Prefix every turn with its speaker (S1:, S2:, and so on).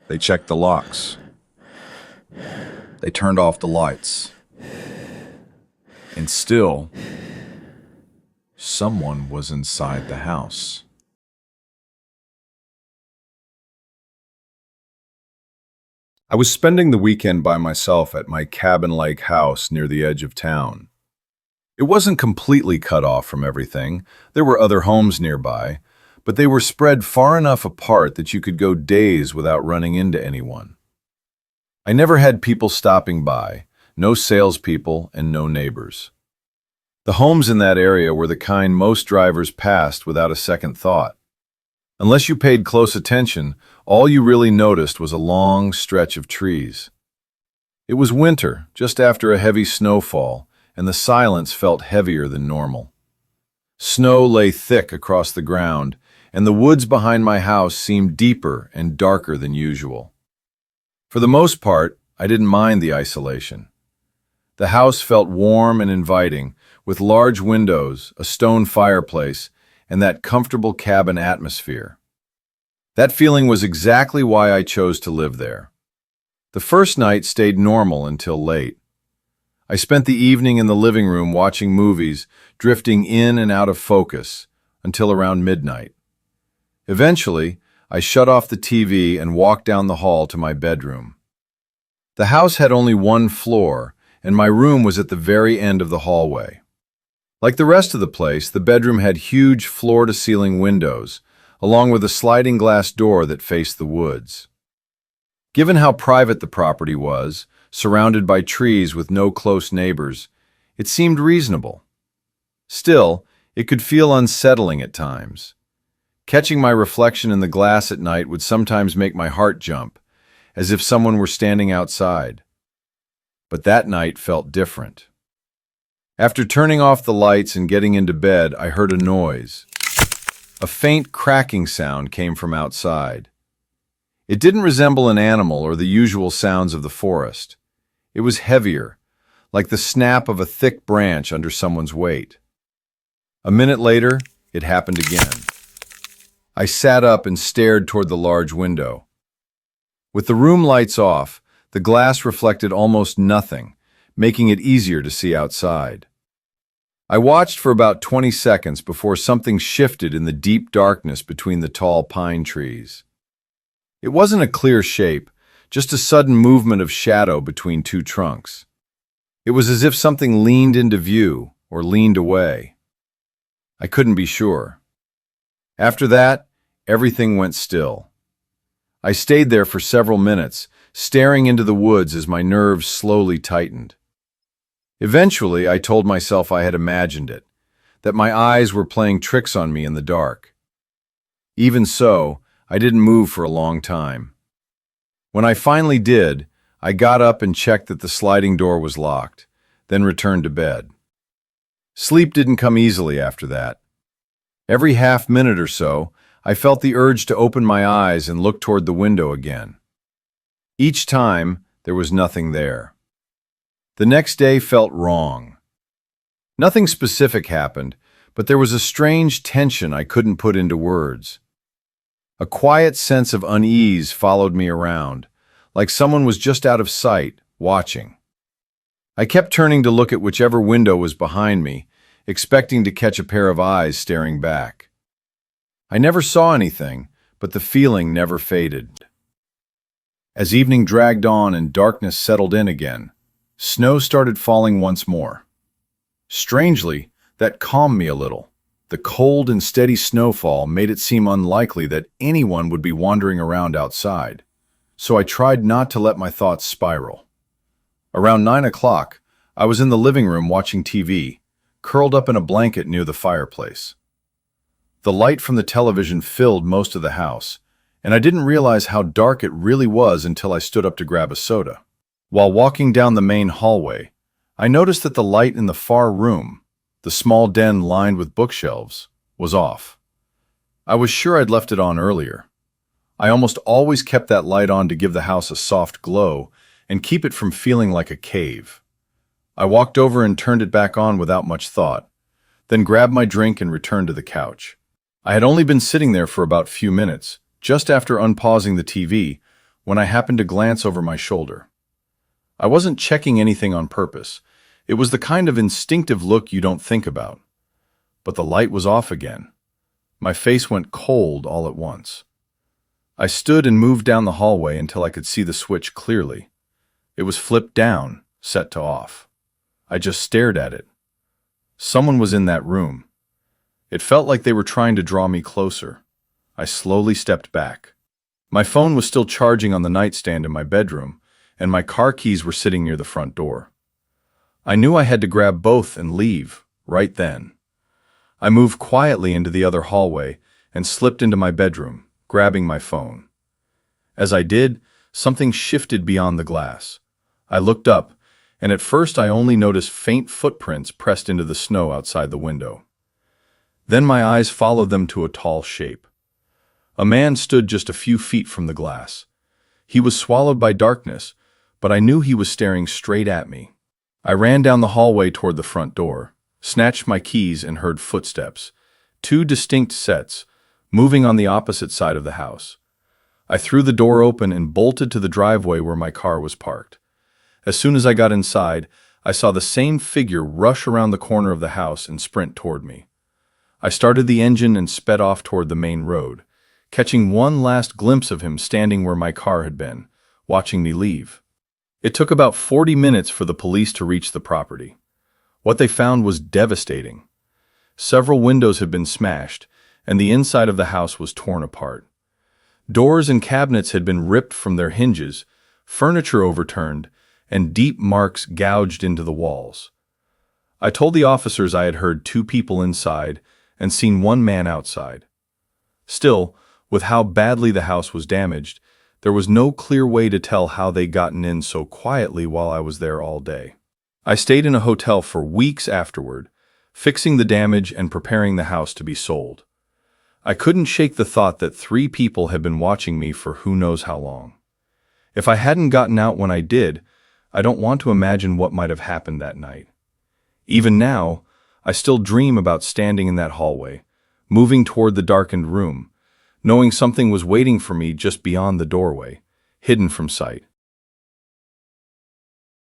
S1: They checked the locks. They turned off the lights. And still, someone was inside the house. I was spending the weekend by myself at my cabin-like house near the edge of town. It wasn't completely cut off from everything. There were other homes nearby, but they were spread far enough apart that you could go days without running into anyone. I never had people stopping by, no salespeople and no neighbors. The homes in that area were the kind most drivers passed without a second thought. Unless you paid close attention, all you really noticed was a long stretch of trees. It was winter, just after a heavy snowfall, and the silence felt heavier than normal. Snow lay thick across the ground, and the woods behind my house seemed deeper and darker than usual. For the most part, I didn't mind the isolation. The house felt warm and inviting, with large windows, a stone fireplace, and that comfortable cabin atmosphere. That feeling was exactly why I chose to live there. The first night stayed normal until late. I spent the evening in the living room watching movies, drifting in and out of focus, until around midnight. Eventually, I shut off the TV and walked down the hall to my bedroom. The house had only one floor, and my room was at the very end of the hallway. Like the rest of the place, the bedroom had huge floor-to-ceiling windows, along with a sliding glass door that faced the woods. Given how private the property was, surrounded by trees with no close neighbors, it seemed reasonable. Still, it could feel unsettling at times. Catching my reflection in the glass at night would sometimes make my heart jump, as if someone were standing outside. But that night felt different. After turning off the lights and getting into bed, I heard a noise. A faint cracking sound came from outside. It didn't resemble an animal or the usual sounds of the forest. It was heavier, like the snap of a thick branch under someone's weight. A minute later, it happened again. I sat up and stared toward the large window. With the room lights off, the glass reflected almost nothing, making it easier to see outside. I watched for about 20 seconds before something shifted in the deep darkness between the tall pine trees. It wasn't a clear shape, just a sudden movement of shadow between two trunks. It was as if something leaned into view or leaned away. I couldn't be sure. After that, everything went still. I stayed there for several minutes, staring into the woods as my nerves slowly tightened. Eventually, I told myself I had imagined it, that my eyes were playing tricks on me in the dark. Even so, I didn't move for a long time. When I finally did, I got up and checked that the sliding door was locked, then returned to bed. Sleep didn't come easily after that. Every half-minute or so, I felt the urge to open my eyes and look toward the window again. Each time, there was nothing there. The next day felt wrong. Nothing specific happened, but there was a strange tension I couldn't put into words. A quiet sense of unease followed me around, like someone was just out of sight, watching. I kept turning to look at whichever window was behind me, expecting to catch a pair of eyes staring back. I never saw anything, but the feeling never faded. As evening dragged on and darkness settled in again, snow started falling once more. Strangely, that calmed me a little. The cold and steady snowfall made it seem unlikely that anyone would be wandering around outside, so I tried not to let my thoughts spiral. Around 9 o'clock, I was in the living room watching TV, curled up in a blanket near the fireplace. The light from the television filled most of the house, and I didn't realize how dark it really was until I stood up to grab a soda. While walking down the main hallway, I noticed that the light in the far room, the small den lined with bookshelves, was off. I was sure I'd left it on earlier. I almost always kept that light on to give the house a soft glow and keep it from feeling like a cave. I walked over and turned it back on without much thought, then grabbed my drink and returned to the couch. I had only been sitting there for about a few minutes, just after unpausing the TV, when I happened to glance over my shoulder. I wasn't checking anything on purpose. It was the kind of instinctive look you don't think about. But the light was off again. My face went cold all at once. I stood and moved down the hallway until I could see the switch clearly. It was flipped down, set to off. I just stared at it. Someone was in that room. It felt like they were trying to draw me closer. I slowly stepped back. My phone was still charging on the nightstand in my bedroom, and my car keys were sitting near the front door. I knew I had to grab both and leave, right then. I moved quietly into the other hallway and slipped into my bedroom, grabbing my phone. As I did, something shifted beyond the glass. I looked up, and at first I only noticed faint footprints pressed into the snow outside the window. Then my eyes followed them to a tall shape. A man stood just a few feet from the glass. He was swallowed by darkness, but I knew he was staring straight at me. I ran down the hallway toward the front door, snatched my keys and heard footsteps, two distinct sets, moving on the opposite side of the house. I threw the door open and bolted to the driveway where my car was parked. As soon as I got inside, I saw the same figure rush around the corner of the house and sprint toward me. I started the engine and sped off toward the main road, catching one last glimpse of him standing where my car had been, watching me leave. It took about 40 minutes for the police to reach the property. What they found was devastating. Several windows had been smashed, and the inside of the house was torn apart. Doors and cabinets had been ripped from their hinges, furniture overturned, and deep marks gouged into the walls. I told the officers I had heard 2 people inside and seen 1 man outside. Still, with how badly the house was damaged, there was no clear way to tell how they'd gotten in so quietly while I was there all day. I stayed in a hotel for weeks afterward, fixing the damage and preparing the house to be sold. I couldn't shake the thought that 3 people had been watching me for who knows how long. If I hadn't gotten out when I did, I don't want to imagine what might have happened that night. Even now, I still dream about standing in that hallway, moving toward the darkened room, knowing something was waiting for me just beyond the doorway, hidden from sight.